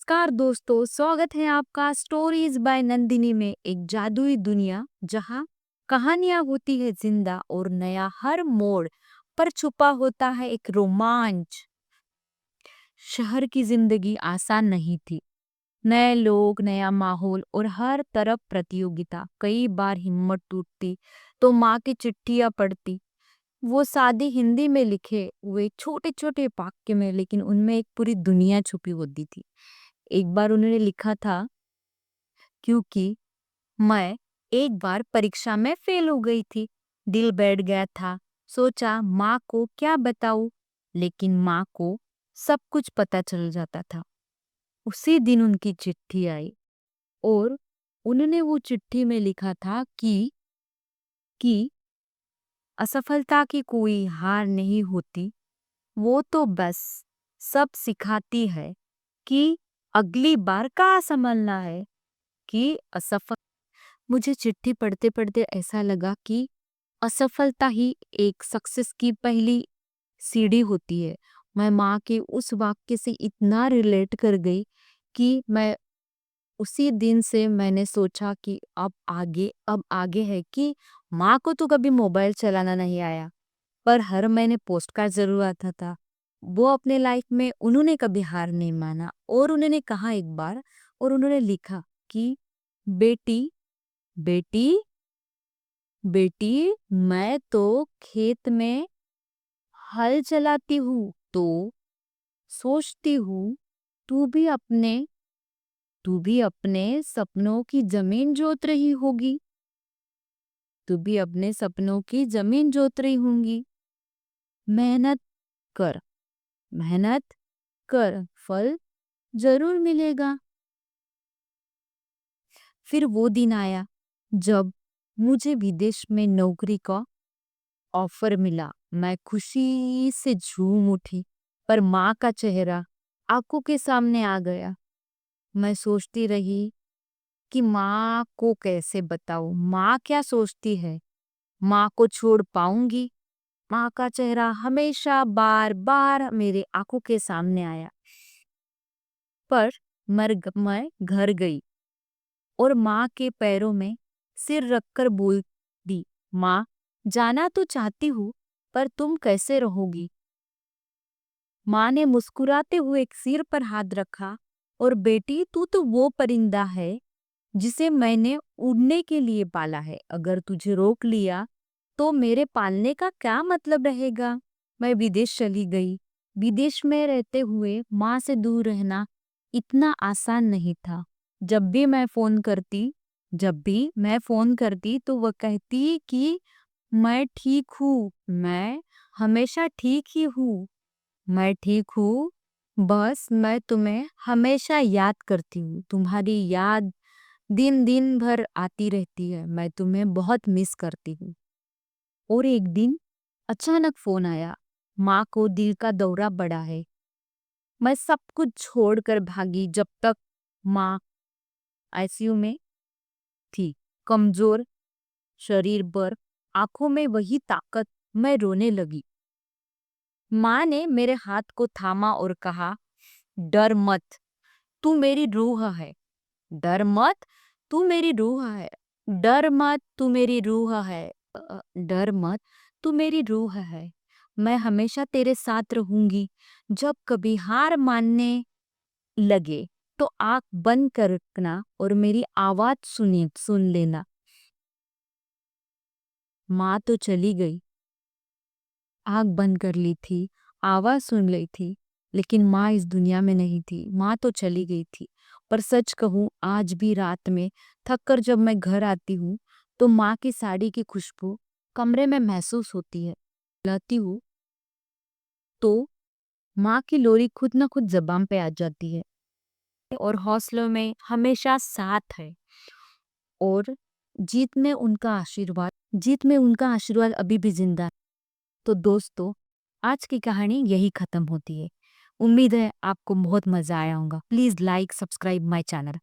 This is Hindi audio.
नमस्कार दोस्तों, स्वागत है आपका स्टोरीज बाय नंदिनी में। एक जादुई दुनिया जहां कहानियां होती है जिंदा और नया हर मोड़ पर छुपा होता है एक रोमांच। शहर की जिंदगी आसान नहीं थी। नए लोग, नया माहौल और हर तरफ प्रतियोगिता। कई बार हिम्मत टूटती तो माँ की चिट्ठियां पढ़ती। वो सादी हिंदी में लिखे हुए छोटे छोटे वाक्य में, लेकिन उनमें एक पूरी दुनिया छुपी होती थी। एक बार उन्होंने लिखा था, क्योंकि मैं एक बार परीक्षा में फेल हो गई थी। दिल बैठ गया था। सोचा माँ को क्या बताऊं, लेकिन माँ को सब कुछ पता चल जाता था। उसी दिन उनकी चिट्ठी आई और उन्होंने वो चिट्ठी में लिखा था कि असफलता की कोई हार नहीं होती, वो तो बस सब सिखाती है कि अगली बार कहाँ संभलना है। कि असफल मुझे चिट्ठी पढ़ते पढ़ते ऐसा लगा कि असफलता ही एक सक्सेस की पहली सीढ़ी होती है। मैं माँ के उस वाक्य से इतना रिलेट कर गई कि मैं उसी दिन से मैंने सोचा कि अब आगे है कि माँ को तो कभी मोबाइल चलाना नहीं आया, पर हर महीने पोस्ट कार्ड जरूर आता था। वो अपने लाइफ में उन्होंने कभी हार नहीं माना और उन्होंने कहा एक बार, और उन्होंने लिखा कि बेटी बेटी बेटी, मैं तो खेत में हल चलाती हूँ तो सोचती हूँ तू भी अपने तू भी अपने सपनों की जमीन जोत रही होगी। तू भी अपने सपनों की जमीन जोत रही होंगी। मेहनत कर, मेहनत कर, फल जरूर मिलेगा। फिर वो दिन आया जब मुझे विदेश में नौकरी का ऑफर मिला। मैं खुशी से झूम उठी, पर माँ का चेहरा आंखों के सामने आ गया। मैं सोचती रही कि माँ को कैसे बताऊं, माँ क्या सोचती है, माँ को छोड़ पाऊंगी। माँ का चेहरा हमेशा बार बार मेरे आंखों के सामने आया। पर मैं घर गई और माँ के पैरों में सिर रखकर बोल दी, माँ, जाना तो चाहती हूँ, पर तुम कैसे रहोगी। माँ ने मुस्कुराते हुए एक सिर पर हाथ रखा और बेटी, तू तो वो परिंदा है जिसे मैंने उड़ने के लिए पाला है। अगर तुझे रोक लिया तो मेरे पालने का क्या मतलब रहेगा। मैं विदेश चली गई। विदेश में रहते हुए माँ से दूर रहना इतना आसान नहीं था। जब भी मैं फोन करती तो वह कहती कि मैं ठीक हूँ, मैं हमेशा ठीक ही हूँ, मैं ठीक हूँ। बस मैं तुम्हें हमेशा याद करती हूँ, तुम्हारी याद दिन दिन भर आती रहती है, मैं तुम्हें बहुत मिस करती हूँ। और एक दिन अचानक फोन आया, माँ को दिल का दौरा पड़ा है। मैं सब कुछ छोड़कर भागी। जब तक माँ आईसीयू में थी, कमजोर शरीर पर, आंखों में वही ताकत। मैं रोने लगी। माँ ने मेरे हाथ को थामा और कहा, डर मत, तू मेरी रूह है। डर मत, तू मेरी रूह है। डर मत, तू मेरी रूह है। डर मत, तू मेरी रूह है। मैं हमेशा तेरे साथ रहूंगी। जब कभी हार मानने लगे तो आंख बंद कर रखना और मेरी आवाज सुन लेना। माँ तो चली गई, आंख बंद कर ली थी, आवाज सुन ली थी, लेकिन माँ इस दुनिया में नहीं थी। माँ तो चली गई थी। पर सच कहूँ, आज भी रात में थक कर जब मैं घर आती हूँ तो माँ की साड़ी की खुशबू कमरे में महसूस होती है। लाती हूँ तो माँ की लोरी खुद न खुद जबान पे आ जाती है और हौसलों में हमेशा साथ है। और जीत में उनका आशीर्वाद अभी भी जिंदा है। तो दोस्तों, आज की कहानी यही खत्म होती है। उम्मीद है आपको बहुत मजा आया होगा। Please like, subscribe my channel.